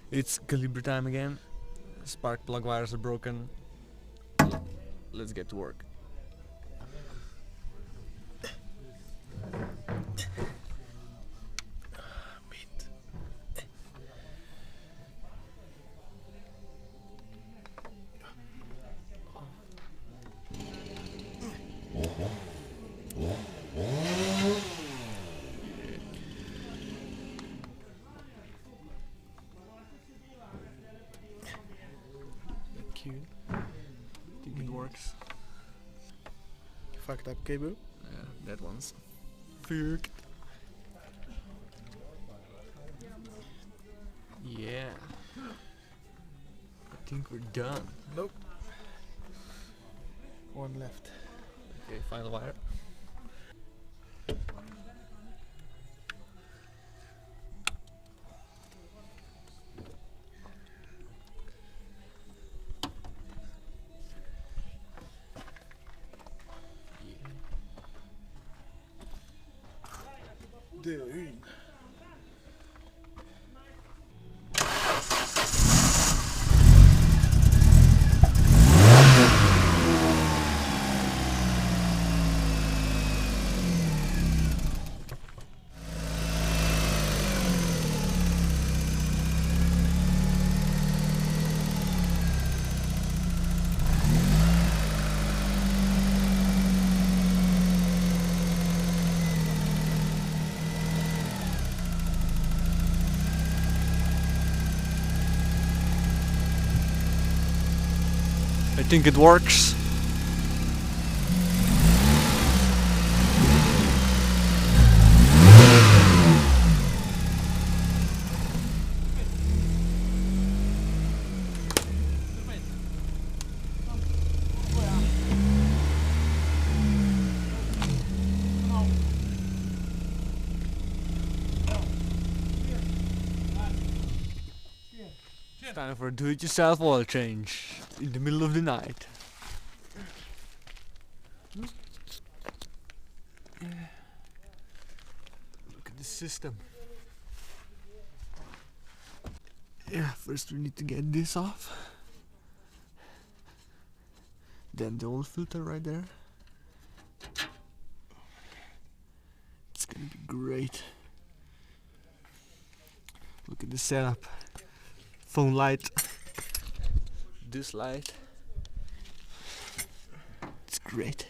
It's Calibra time again. Spark plug wires are broken. Let's get to work. Cute. Think it works. Fucked up cable. Yeah, that one's fucked. Yeah. I think we're done. Nope. One left. Okay, final wire. Dude. I think it works. It's time for a do-it-yourself oil change in the middle of the night. Look at the system. Yeah, first we need to get this off. Then the oil filter right there. It's gonna be great. Look at the setup. Phone light. This light. It's great.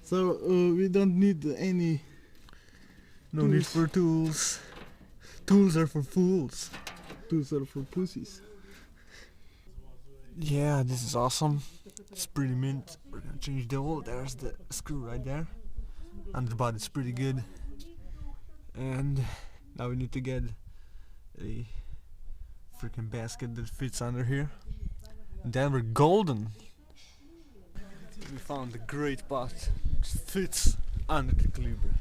So we don't need any. No need for tools. Tools are for fools. Tools are for pussies. Yeah, this is awesome. It's pretty mint. We're gonna change the oil. There's the screw right there. And the body's pretty good. And now we need to get a freaking basket that fits under here. And then we're golden. We found a great pot. It fits under the Calibra.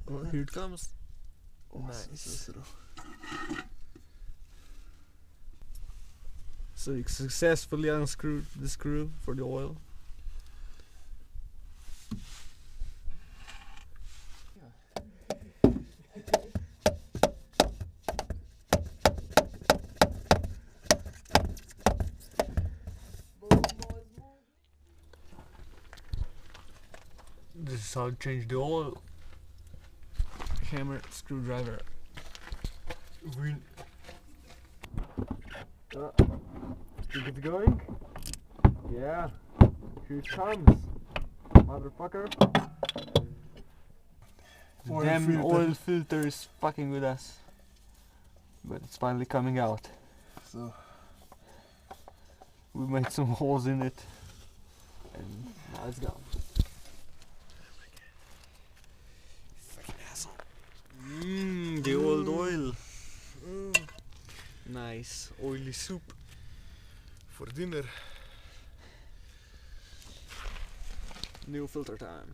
Oh, here it comes. Nice. So you successfully unscrewed the screw for the oil. This is how to change the oil. Hammer, screwdriver. Wheel. Think it's going? Yeah. Here it comes. Motherfucker. The Oil damn filter. oil filter is fucking with us. But it's finally coming out. So We made some holes in it. And now it's gone. Fucking asshole. The old oil. Nice. Oily soup. for dinner. New filter time.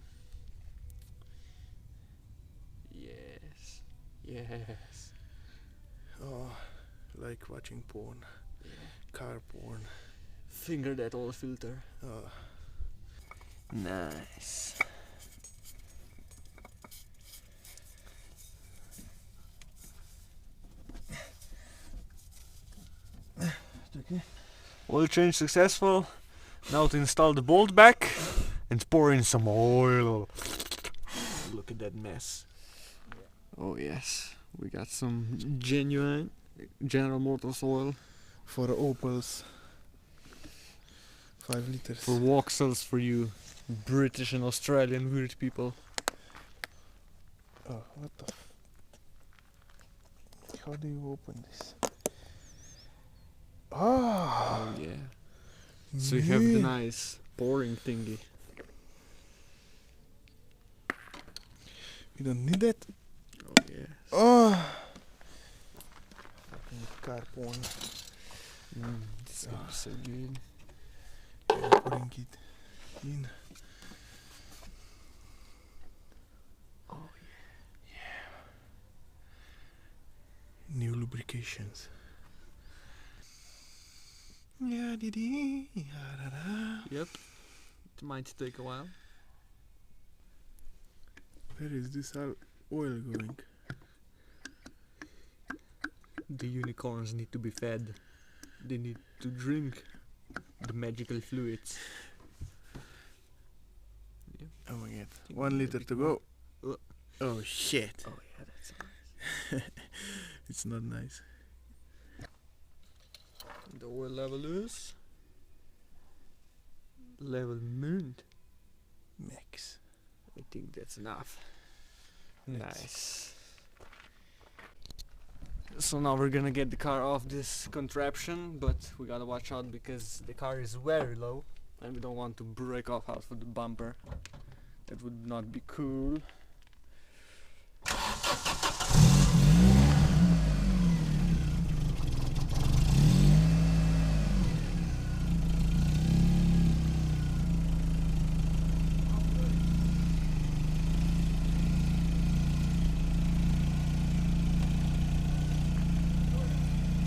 Yes. Yes. Oh, like watching porn. Yeah. Car porn. Finger that old filter. Nice. Okay. Oil change successful. Now to install the bolt back and pour in some oil. Look at that mess. Oh yes, we got some genuine General Motors oil. For Opels. 5 liters. For Vauxhalls for you British and Australian weird people. Oh, what the how do you open this? Ah! Oh yeah. So you have the nice pouring thingy. You don't need that? Oh yeah. Oh! Fucking car porn. This is gonna be so good. Pouring it in. Oh New lubrications. Yeah, didi, da da. Yep. It might take a while. Where is this oil going? The unicorns need to be fed. They need to drink the magical fluids. Yep. Oh my god. 1 liter to go. Uh. Oh shit. Oh yeah, that's nice. It's not nice. The oil level is level mint. Max. I think that's enough. Yes. Nice. So now we're gonna get the car off this contraption, but we gotta watch out because the car is very low and we don't want to break off out for the bumper. That would not be cool.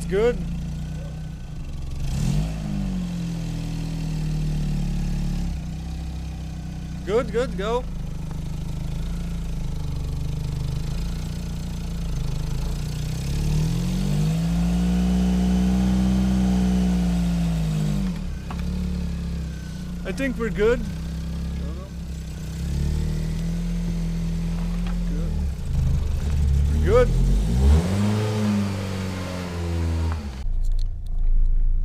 Good. Good, go. I think we're good. We're good.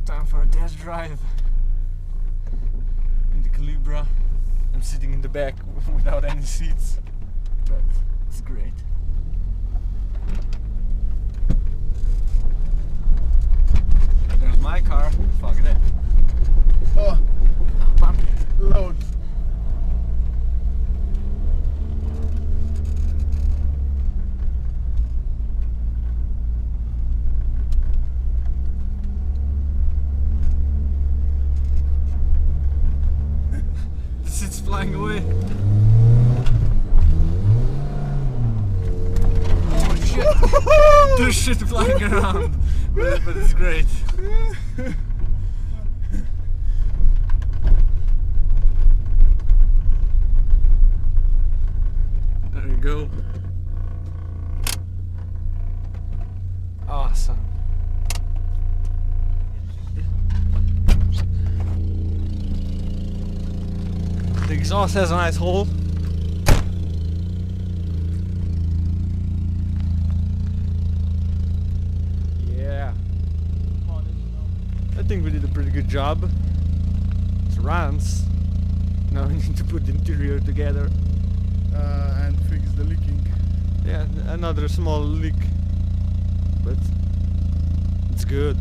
Time for a test drive in the Calibra. I'm sitting in the back without any seats, but it's great. There's my car. Fuck that. Oh, Bump it. load. The seat's flying away. Oh shit! There's shit flying around, but it's great. There you go. Awesome. The exhaust has a nice hole. Yeah. I think we did a pretty good job. It runs. Now we need to put the interior together. And fix the leaking. Yeah, another small leak. But it's good.